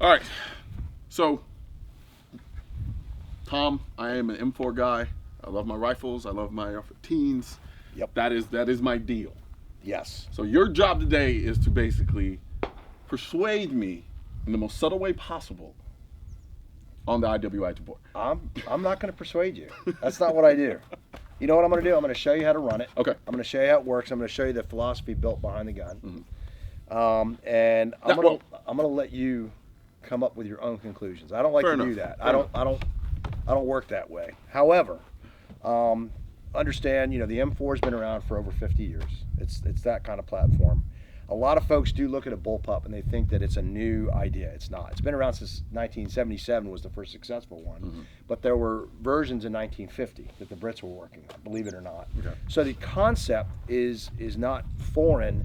All right. So, Tom, I am an M4 guy. I love my rifles. I love my AR-15s. Yep. That is my deal. Yes. So your job today is to basically persuade me in the most subtle way possible on the IWI Tavor. I'm not going to persuade you. That's not what I do. You know what I'm going to do? I'm going to show you how to run it. Okay. I'm going to show you how it works. I'm going to show you the philosophy built behind the gun. Mm-hmm. And I'm going to let you come up with your own conclusions. I don't like to do that. I don't work that way. However, understand, the M4 has been around for over 50 years. It's that kind of platform. A lot of folks do look at a bullpup and they think that it's a new idea. It's not. It's been around since 1977 was the first successful one. Mm-hmm. But there were versions in 1950 that the Brits were working on, believe it or not. Okay. So the concept is not foreign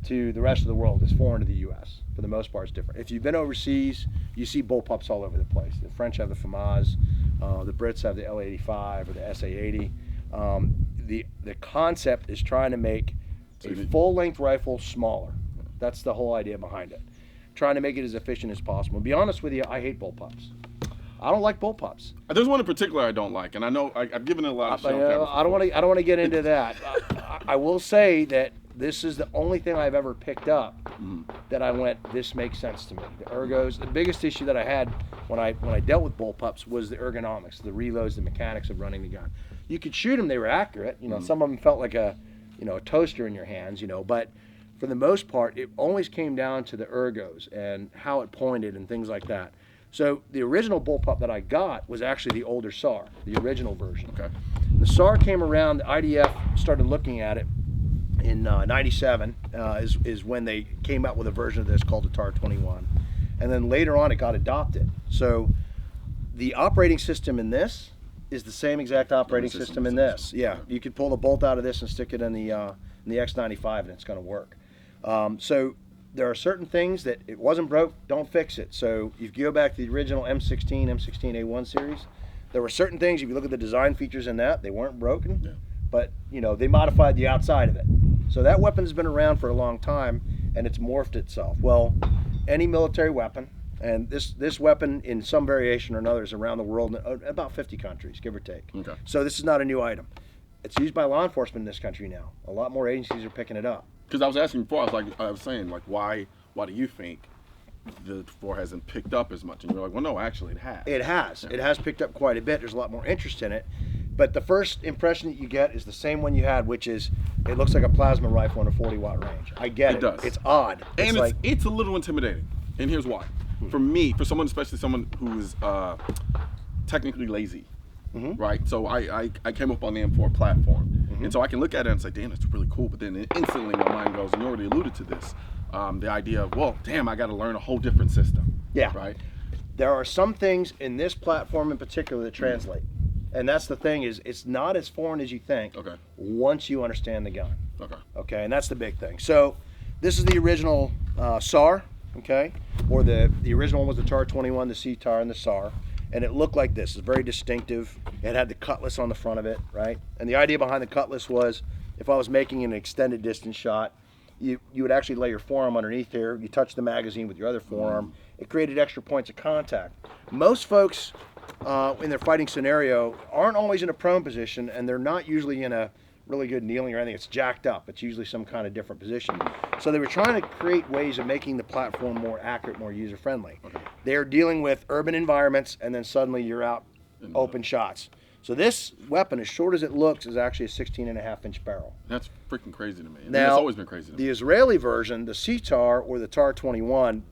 to the rest of the world. It's foreign to the U.S. For the most part, it's different. If you've been overseas, you see bullpups all over the place. The French have the FAMAS, the Brits have the L85 or the SA80. The concept is trying to make a full-length rifle smaller. That's the whole idea behind it. Trying to make it as efficient as possible. And be honest with you, I hate bullpups. I don't like bullpups. There's one in particular I don't like, and I know I've given it a lot of shit on camera. I don't want to get into that. I will say that this is the only thing I've ever picked up that I went, this makes sense to me. The ergos, the biggest issue that I had when I dealt with bullpups was the ergonomics, the reloads, the mechanics of running the gun. You could shoot them, they were accurate. Some of them felt like a toaster in your hands, but for the most part, it always came down to the ergos and how it pointed and things like that. So the original bullpup that I got was actually the older SAR, the original version. Okay. The SAR came around, the IDF started looking at it in 97 is when they came out with a version of this called the TAR 21. And then later on it got adopted. So the operating system in this is the same exact operating system in this. Yeah, you could pull the bolt out of this and stick it in the X95 and it's going to work. So there are certain things that it wasn't broke, don't fix it. So if you go back to the original M16, M16A1 series, there were certain things, if you look at the design features in that, they weren't broken, but they modified the outside of it. So that weapon's been around for a long time and it's morphed itself. Well, any military weapon, and this weapon in some variation or another is around the world in about 50 countries, give or take. Okay. So this is not a new item. It's used by law enforcement in this country now. A lot more agencies are picking it up. Because I was asking before, I was saying, why do you think the 4 hasn't picked up as much? And you're like, well, no, actually it has. It has. Yeah. It has picked up quite a bit. There's a lot more interest in it. But the first impression that you get is the same one you had, which is it looks like a plasma rifle in a 40-watt range. I get it. It does. It's odd. And it's a little intimidating. And here's why. For me, for someone, especially someone who is technically lazy, right? So I came up on the M4 platform. And so I can look at it and say, damn, that's really cool. But then instantly my mind goes, and you already alluded to this, the idea of, well, damn, I got to learn a whole different system. Yeah. Right? There are some things in this platform in particular that translate. And that's the thing is, it's not as foreign as you think once you understand the gun. Okay, and that's the big thing. So this is the original SAR, okay? Or the original one was the TAR 21, the C-TAR, and the SAR. And it looked like this. It's very distinctive. It had the cutlass on the front of it, right? And the idea behind the cutlass was if I was making an extended distance shot, you would actually lay your forearm underneath here. You touch the magazine with your other forearm. It created extra points of contact. Most folks in their fighting scenario aren't always in a prone position, and they're not usually in a really good kneeling or anything. It's jacked up. It's usually some kind of different position. So they were trying to create ways of making the platform more accurate, more user-friendly. They're dealing with urban environments, and then suddenly you're out open shots. So this weapon, as short as it looks, is actually a 16.5-inch barrel. That's freaking crazy to me. Now, it's always been crazy to me. The Israeli version, the C-TAR or the TAR 21,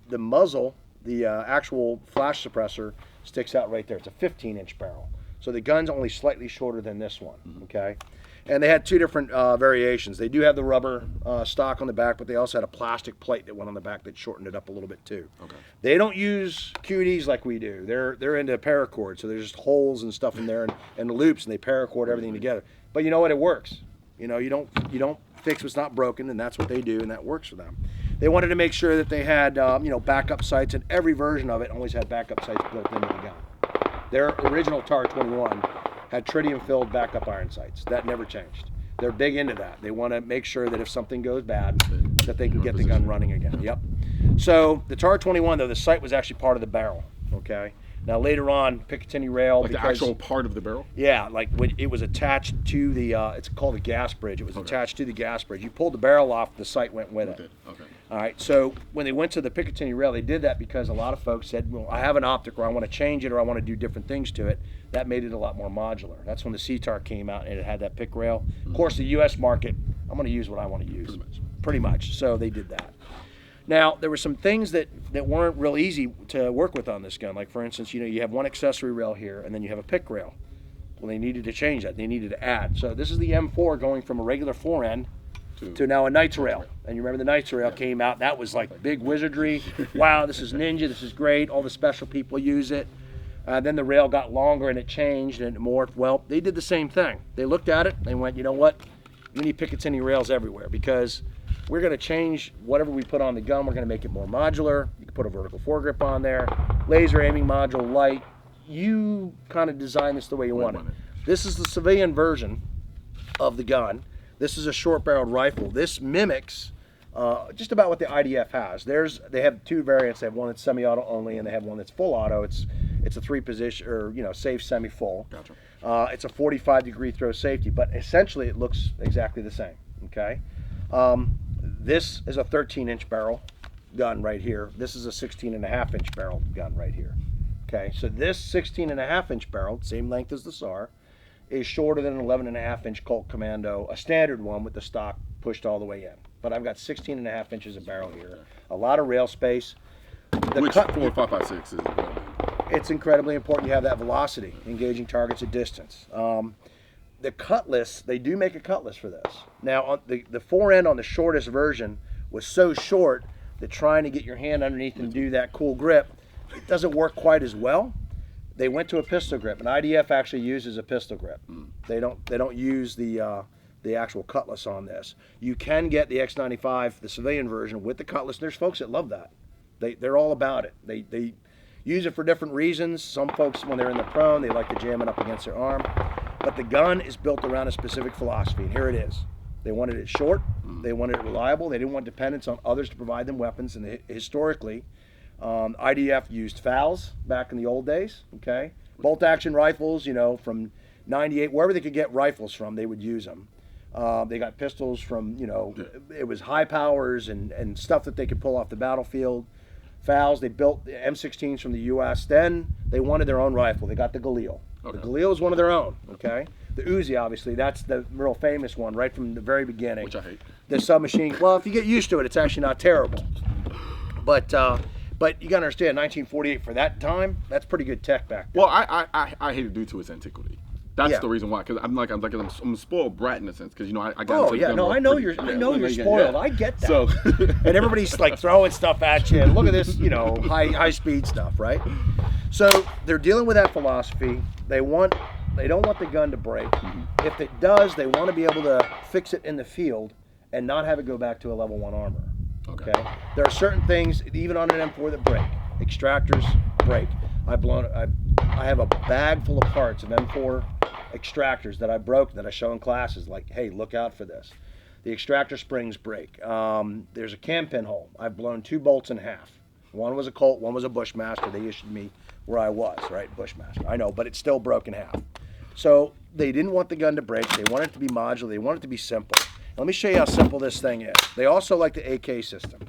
the muzzle, the actual flash suppressor, sticks out right there. It's a 15-inch barrel. So the gun's only slightly shorter than this one, okay? And they had two different variations. They do have the rubber stock on the back, but they also had a plastic plate that went on the back that shortened it up a little bit too. They don't use QEDs like we do. They're into paracord, so there's just holes and stuff in there and loops, and they paracord everything together. But you know what? It works. You don't fix what's not broken, and that's what they do, and that works for them. They wanted to make sure that they had backup sights, and every version of it always had backup sights built into the gun. Their original TAR 21 had tritium-filled backup iron sights. That never changed. They're big into that. They want to make sure that if something goes bad, that they can get the gun running again. Yep. So the Tar 21, though, the sight was actually part of the barrel. Okay. Now later on, Picatinny rail, like the actual part of the barrel. Yeah, like when it was attached to the. It's called the gas bridge. It was attached to the gas bridge. You pulled the barrel off, the sight went with it. Okay. All right. So when they went to the Picatinny rail, they did that because a lot of folks said, "Well, I have an optic, or I want to change it, or I want to do different things to it." That made it a lot more modular. That's when the C-Tar came out and it had that pick rail. Of course, the U.S. market, I'm going to use what I want to use. Pretty much. So they did that. Now, there were some things that weren't real easy to work with on this gun. Like, for instance, you have one accessory rail here, and then you have a pick rail. Well, they needed to change that. They needed to add. So this is the M4 going from a regular fore-end to now a Knights rail. And you remember the Knights rail came out. That was like big wizardry. Wow, this is ninja. This is great. All the special people use it. Then the rail got longer, and it changed, and it morphed. Well, they did the same thing. They looked at it. They went, you know what? We need Picatinny rails everywhere because we're going to change whatever we put on the gun. We're going to make it more modular. You can put a vertical foregrip on there, laser aiming module, light. You kind of design this the way you want it. This is the civilian version of the gun. This is a short-barreled rifle. This mimics just about what the IDF has. They have two variants. They have one that's semi-auto only, and they have one that's full auto. It's a 3-position, or safe semi-full. Gotcha. It's a 45-degree throw safety, but essentially it looks exactly the same. Okay. This is a 13-inch barrel gun right here. This is a 16.5-inch barrel gun right here. Okay, so this 16.5-inch barrel, same length as the SAR, is shorter than an 11.5-inch Colt Commando, a standard one with the stock pushed all the way in. But I've got 16.5 inches of barrel here, a lot of rail space. Which 4.556 is important. It's incredibly important you have that velocity, engaging targets at distance. The cutlass, they do make a cutlass for this. Now, on the fore-end on the shortest version was so short that trying to get your hand underneath and do that cool grip, it doesn't work quite as well. They went to a pistol grip, and IDF actually uses a pistol grip. They don't use the actual cutlass on this. You can get the X95, the civilian version, with the cutlass. There's folks that love that. They're all about it. They use it for different reasons. Some folks, when they're in the prone, they like to jam it up against their arm. But the gun is built around a specific philosophy, and here it is. They wanted it short. They wanted it reliable. They didn't want dependence on others to provide them weapons. And historically, IDF used FALs back in the old days. Okay, bolt-action rifles. From '98, wherever they could get rifles from, they would use them. They got pistols from it was high powers and stuff that they could pull off the battlefield. FALs. They built the M16s from the U.S. Then they wanted their own rifle. They got the Galil. Okay. The Galil is one of their own. Okay. The Uzi, obviously, that's the real famous one right from the very beginning. Which I hate. The submachine. Well, if you get used to it, it's actually not terrible. But you got to understand, 1948 for that time, that's pretty good tech back then. Well, I hate it due to its antiquity. That's the reason why. Because I'm a spoiled brat in a sense. Because I got. Oh yeah, no, I know you're spoiled. Yeah. I get that. So, and everybody's like throwing stuff at you. And look at this, high speed stuff, right? So they're dealing with that philosophy. They don't want the gun to break. If it does, they want to be able to fix it in the field and not have it go back to a level 1 armor. Okay. There are certain things, even on an M4, that break. Extractors break. I have a bag full of parts of M4 extractors that I broke that I show in classes. Like, hey, look out for this. The extractor springs break. There's a cam pin hole. I've blown 2 bolts in half. One was a Colt, one was a Bushmaster. They issued me where I was, right? Bushmaster. I know, but it's still broke in half. So they didn't want the gun to break. They wanted it to be modular. They wanted it to be simple. Let me show you how simple this thing is. They also like the AK system.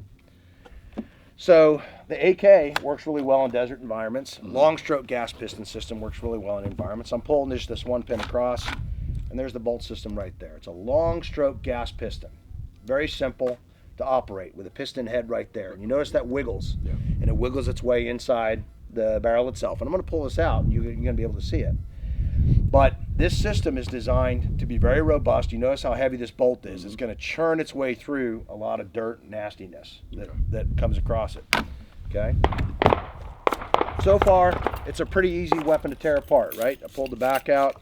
So the AK works really well in desert environments. Long stroke gas piston system works really well in environments. I'm pulling just this one pin across, and there's the bolt system right there. It's a long stroke gas piston. Very simple to operate with a piston head right there. And you notice that wiggles, and it wiggles its way inside the barrel itself. And I'm going to pull this out, and you're going to be able to see it. But this system is designed to be very robust. You notice how heavy this bolt is. It's going to churn its way through a lot of dirt and nastiness that comes across it. Okay? So far, it's a pretty easy weapon to tear apart, right? I pulled the back out.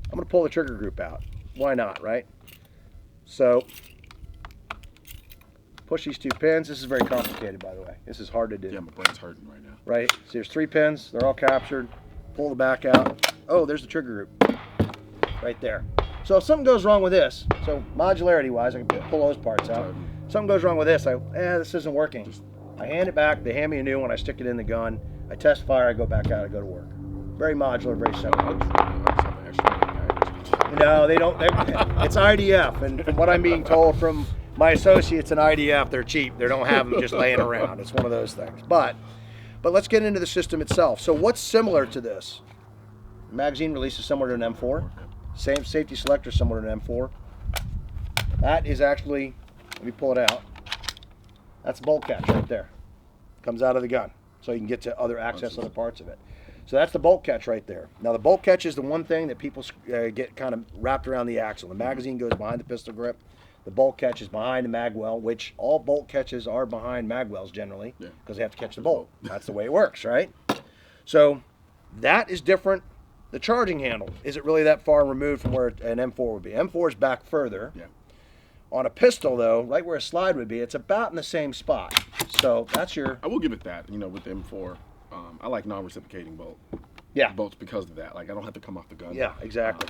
I'm going to pull the trigger group out. Why not, right? So, push these 2 pins. This is very complicated, by the way. This is hard to do. Yeah, my brain's hurting right now. Right? So there's 3 pins. They're all captured. Pull the back out. Oh, there's the trigger group. Right there. So if something goes wrong with this, so modularity-wise, I can pull those parts out. If something goes wrong with this, this isn't working. I hand it back, they hand me a new one, I stick it in the gun, I test fire, I go back out, I go to work. Very modular, very simple. No, they don't. It's IDF, and from what I'm being told from my associates in IDF, they're cheap. They don't have them just laying around. It's one of those things. But let's get into the system itself. So what's similar to this? Magazine release is similar to an M4. Same safety selector similar to an M4. That is actually, let me pull it out. That's a bolt catch right there. Comes out of the gun, so you can get to access other parts of it. So that's the bolt catch right there. Now the bolt catch is the one thing that people get kind of wrapped around the axle. The magazine goes behind the pistol grip. The bolt catch is behind the mag well, which all bolt catches are behind mag wells generally, because they have to catch the bolt. That's the way it works, right? So that is different. The charging handle, is it really that far removed from where an M4 would be? M4 is back further. Yeah. On a pistol though, right where a slide would be, it's about in the same spot. So that's your... I will give it that, with the M4. I like non-reciprocating bolts because of that. Like, I don't have to come off the gun. Yeah, exactly.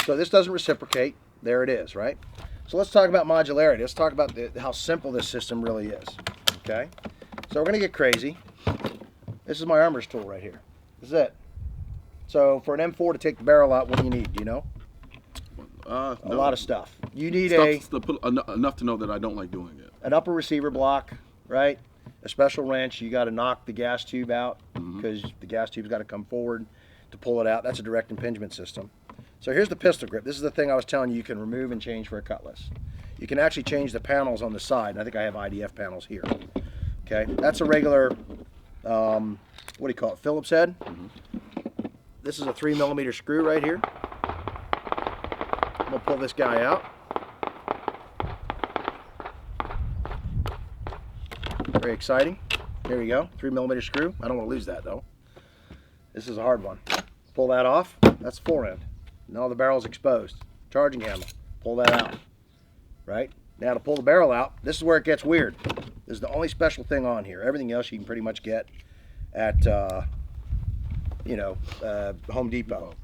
So this doesn't reciprocate. There it is, right? So let's talk about modularity. Let's talk about how simple this system really is. Okay? So we're going to get crazy. This is my armor's tool right here. This is it. So for an M4 to take the barrel out, what do you need? Do you know? A lot of stuff. You need enough to know that I don't like doing it. An upper receiver block, right? A special wrench. You got to knock the gas tube out because the gas tube's got to come forward to pull it out. That's a direct impingement system. So here's the pistol grip. This is the thing I was telling you can remove and change for a cutlass. You can actually change the panels on the side. And I think I have IDF panels here. Okay, that's a regular, what do you call it, Phillips head. This is a 3mm screw right here. I'm gonna pull this guy out. Very exciting. Here we go, 3mm screw. I don't want to lose that though. This is a hard one. Pull that off. That's fore end. Now the barrel's exposed. Charging handle. Pull that out. Right? Now to pull the barrel out, this is where it gets weird. This is the only special thing on here. Everything else you can pretty much get at Home Depot.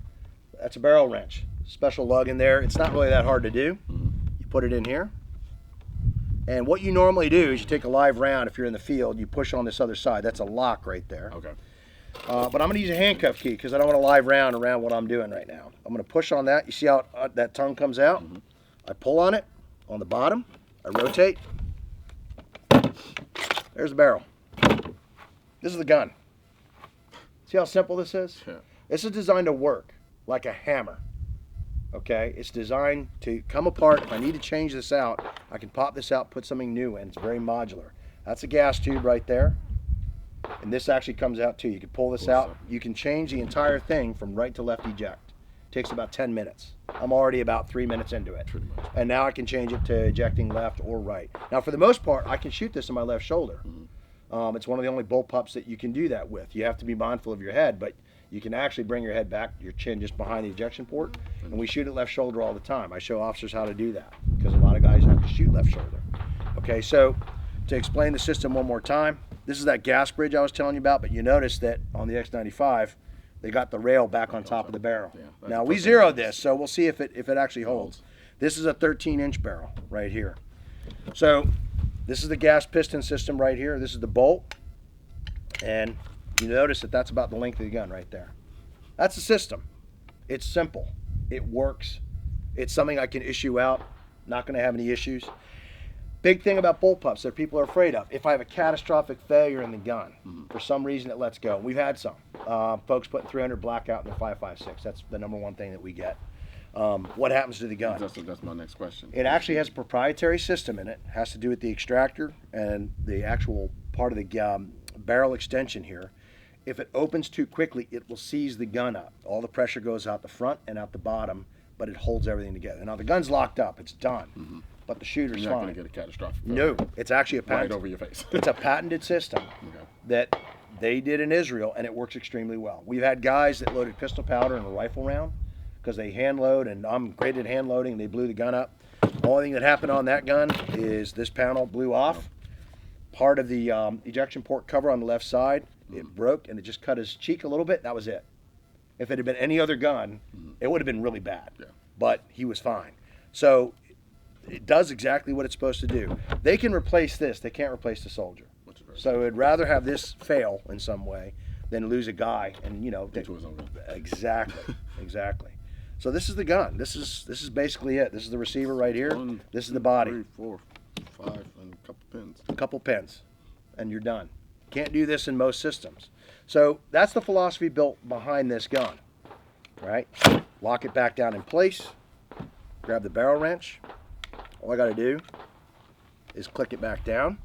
That's a barrel wrench. Special lug in there. It's not really that hard to do. You put it in here. And what you normally do is you take a live round, if you're in the field, you push on this other side. That's a lock right there. Okay. But I'm going to use a handcuff key because I don't want a live round around what I'm doing right now. I'm going to push on that. You see how that tongue comes out? I pull on it on the bottom. I rotate. There's the barrel. This is the gun. See how simple this is? Yeah. This is designed to work like a hammer. Okay, it's designed to come apart. If I need to change this out, I can pop this out, put something new in. It's very modular. That's a gas tube right there. And this actually comes out too. You can pull this out. You can change the entire thing from right to left eject. It takes about 10 minutes. I'm already about 3 minutes into it. And now I can change it to ejecting left or right. Now for the most part, I can shoot this in my left shoulder. It's one of the only bullpups that you can do that with. You have to be mindful of your head, but you can actually bring your head back, your chin just behind the ejection port, and we shoot it left shoulder all the time. I show officers how to do that because a lot of guys have to shoot left shoulder. Okay, so to explain the system one more time, this is that gas bridge I was telling you about, but you notice that on the X95, they got the rail back on top of the barrel. Yeah, now we zeroed this, so we'll see if it actually holds. This is a 13-inch barrel right here. So this is the gas piston system right here. This is the bolt, and you notice that that's about the length of the gun right there. That's the system. It's simple. It works. It's something I can issue out. Not going to have any issues. Big thing about bullpups that people are afraid of. If I have a catastrophic failure in the gun, for some reason it lets go. We've had some. Folks putting 300 blackout in their 5.56. That's the #1 thing that we get. What happens to the gun? That's my next question. It actually has a proprietary system in it. It has to do with the extractor and the actual part of the barrel extension here. If it opens too quickly, it will seize the gun up. All the pressure goes out the front and out the bottom, but it holds everything together. Now the gun's locked up, it's done, but the shooter's fine. You're not going to get a catastrophic No, failure. it's actually a patent. Right over your face. It's a patented system that they did in Israel, and it works extremely well. We've had guys that loaded pistol powder in a rifle round because they hand load, and I'm great at hand loading, and they blew the gun up. The only thing that happened on that gun is this panel blew off. Part of the ejection port cover on the left side, it broke, and it just cut his cheek a little bit. That was it. If it had been any other gun, it would have been really bad. Yeah. But he was fine. So it does exactly what it's supposed to do. They can replace this. They can't replace the soldier. So I'd rather have this fail in some way than lose a guy and Into his own gun. Exactly, exactly. So this is the gun. This is basically it. This is the receiver right here. This is the body. 3, 4, 5, and a couple pins. A couple pins, and you're done. Can't do this in most systems. So that's the philosophy built behind this gun, right? Lock it back down in place. Grab the barrel wrench. All I got to do is click it back down.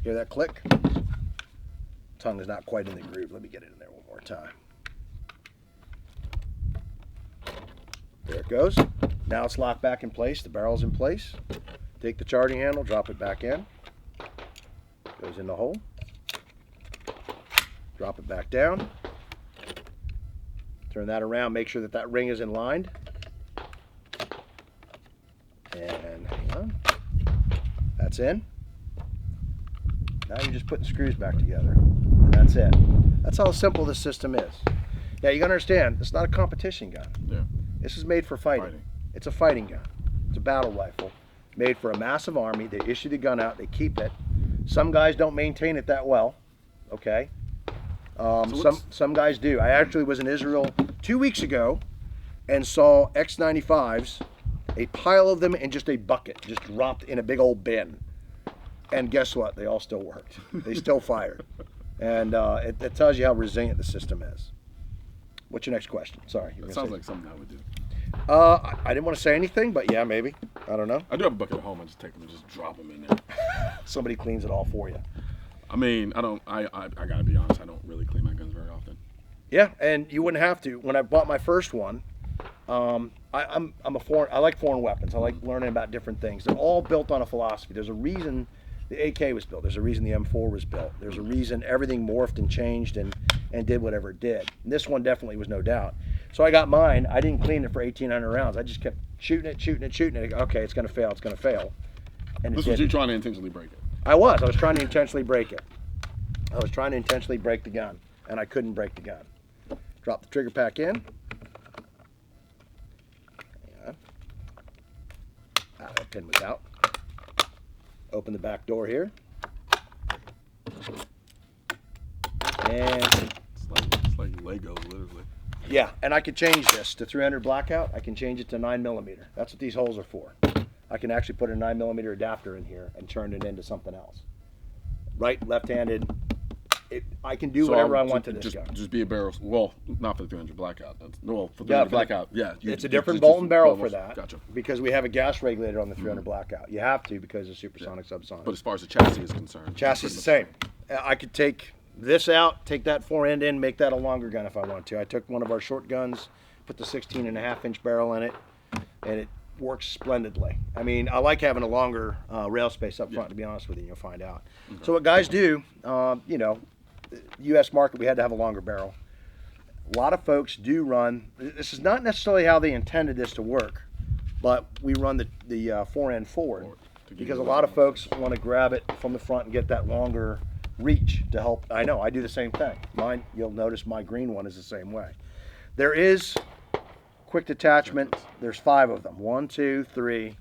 Hear that click? Tongue is not quite in the groove. Let me get it in there one more time. There it goes. Now it's locked back in place. The barrel's in place. Take the charging handle, drop it back in. Goes in the hole. Drop it back down. Turn that around. Make sure that that ring is in line. And hang on. That's in. Now you're just putting screws back together. And that's it. That's how simple this system is. Now you gotta understand, it's not a competition gun. Yeah. This is made for fighting. It's a fighting gun. It's a battle rifle made for a massive army. They issue the gun out, they keep it. Some guys don't maintain it that well, okay? Some guys do. I actually was in Israel 2 weeks ago and saw X95s, a pile of them in just a bucket, just dropped in a big old bin. And guess what? They all still worked. They still fired. And it tells you how resilient the system is. What's your next question? Sorry. That sounds like something I would do. I didn't want to say anything, but yeah, maybe. I don't know. I do have a bucket at home. I just take them and just drop them in there. Somebody cleans it all for you. I mean, I gotta be honest. I don't really clean my guns very often. Yeah, and you wouldn't have to. When I bought my first one, I like foreign weapons. I like learning about different things. They're all built on a philosophy. There's a reason the AK was built. There's a reason the M4 was built. There's a reason everything morphed and changed and did whatever it did. And this one definitely was no doubt. So I got mine. I didn't clean it for 1,800 rounds. I just kept shooting it. Okay, it's going to fail. It's going to fail. And this was you trying to intentionally break it. I was trying to intentionally break it. I was trying to intentionally break the gun, and I couldn't break the gun. Drop the trigger pack in. Hang on. That pin was out. Open the back door here. And it's like Legos, literally. Yeah, and I could change this to 300 blackout. I can change it to 9mm. That's what these holes are for. I can actually put a 9mm adapter in here and turn it into something else. Right, left-handed. I can do whatever I want to this gun. Just be a barrel. Well, not for the 300 blackout. For 300 blackout, yeah. It's a different bolt and barrel for that. Gotcha. Because we have a gas regulator on the 300 blackout. You have to because of supersonic, subsonic. But as far as the chassis is concerned, chassis is the same. I could take this out, take that fore end in, make that a longer gun if I want to. I took one of our short guns, put the 16.5-inch barrel in it, and it works splendidly. I mean, I like having a longer rail space up front, to be honest with you, you'll find out. Okay. So what guys do, U.S. market, we had to have a longer barrel. A lot of folks do run, this is not necessarily how they intended this to work, but we run the fore end forward because a lot of folks want to grab it from the front and get that longer reach to help. I know, I do the same thing. Mine, you'll notice my green one is the same way. There is quick detachment. There's 5 of them. 1, 2, 3,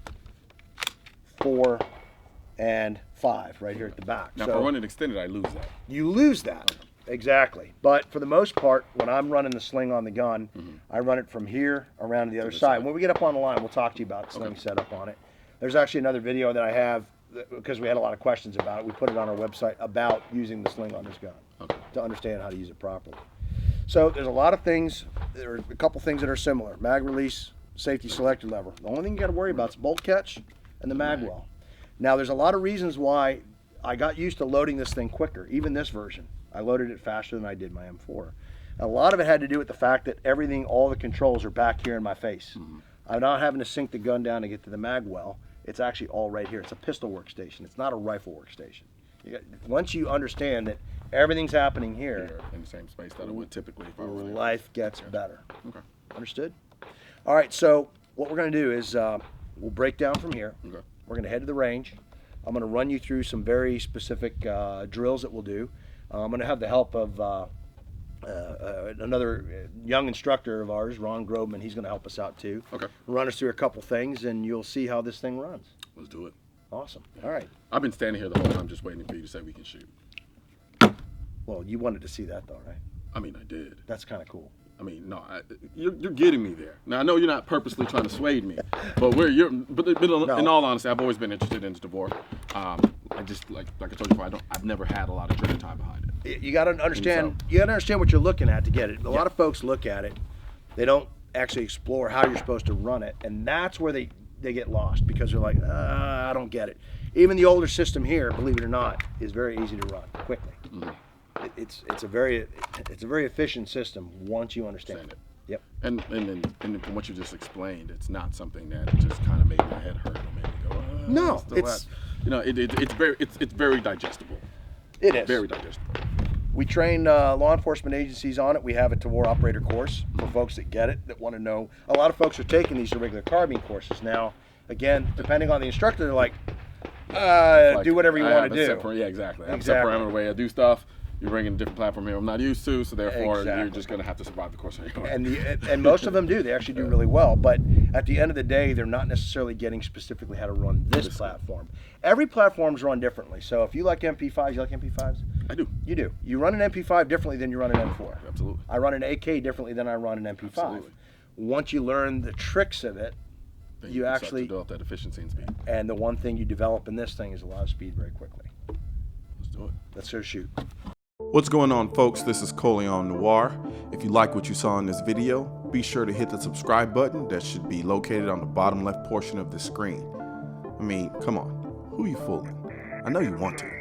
4, and 5 right here at the back. Now, if I run it extended, I lose that. You lose that. Exactly. But for the most part, when I'm running the sling on the gun, I run it from here around to the other side. When we get up on the line, we'll talk to you about sling setup on it. There's actually another video that I have, because we had a lot of questions about it. We put it on our website about using the sling on this gun to understand how to use it properly. So there's a lot of things. There are a couple things that are similar. Mag release, safety selector lever. The only thing you got to worry about is bolt catch and the mag well. Now there's a lot of reasons why I got used to loading this thing quicker. Even this version, I loaded it faster than I did my M4. A lot of it had to do with the fact that everything, all the controls are back here in my face. I'm not having to sink the gun down to get to the mag well. It's actually all right here. It's a pistol workstation. It's not a rifle workstation. Once you understand that everything's happening here in the same space that it would typically, if I were life gets better. Okay. Understood? All right, so what we're going to do is we'll break down from here. Okay. We're going to head to the range. I'm going to run you through some very specific drills that we'll do. I'm going to have the help of another young instructor of ours, Ron Grobman. He's going to help us out too. Okay. Run us through a couple things, and you'll see how this thing runs. Let's do it. Awesome. All right. I've been standing here the whole time just waiting for you to say we can shoot. Well, you wanted to see that though, right? I mean, I did. That's kind of cool. I mean, no, you're getting me there. Now I know you're not purposely trying to sway me, but in all honesty, I've always been interested in Tavor. I just like I told you before, I've never had a lot of training time behind it. You got to understand. You got to understand what you're looking at to get it. A lot of folks look at it, they don't actually explore how you're supposed to run it, and that's where they get lost because they're like, I don't get it. Even the older system here, believe it or not, is very easy to run quickly. Mm-hmm. It's a very efficient system once you understand it. Yep. And from what you just explained, it's not something that just kind of made my head hurt or made me go. No, it's it's very digestible. It is very digestible. We train law enforcement agencies on it. We have a Tavor operator course for folks that get it, that want to know. A lot of folks are taking these regular carbine courses now. Again, depending on the instructor, they're like, do whatever you want to do. Yeah, exactly. I have a set parameter way I do stuff. You're bringing a different platform here I'm not used to, so therefore you're just going to have to survive the course on your own. And most of them do. They actually do really well. But at the end of the day, they're not necessarily getting specifically how to run this platform. Every platform's run differently. So if you like MP5s, you like MP5s? I do. You do. You run an MP5 differently than you run an M4. Absolutely. I run an AK differently than I run an MP5. Absolutely. Once you learn the tricks of it, then you actually start to develop that efficiency and speed. And the one thing you develop in this thing is a lot of speed very quickly. Let's do it. Let's go shoot. What's going on, folks? This is Colion Noir. If you like what you saw in this video, be sure to hit the subscribe button that should be located on the bottom left portion of the screen. I mean, come on, who are you fooling? I know you want to.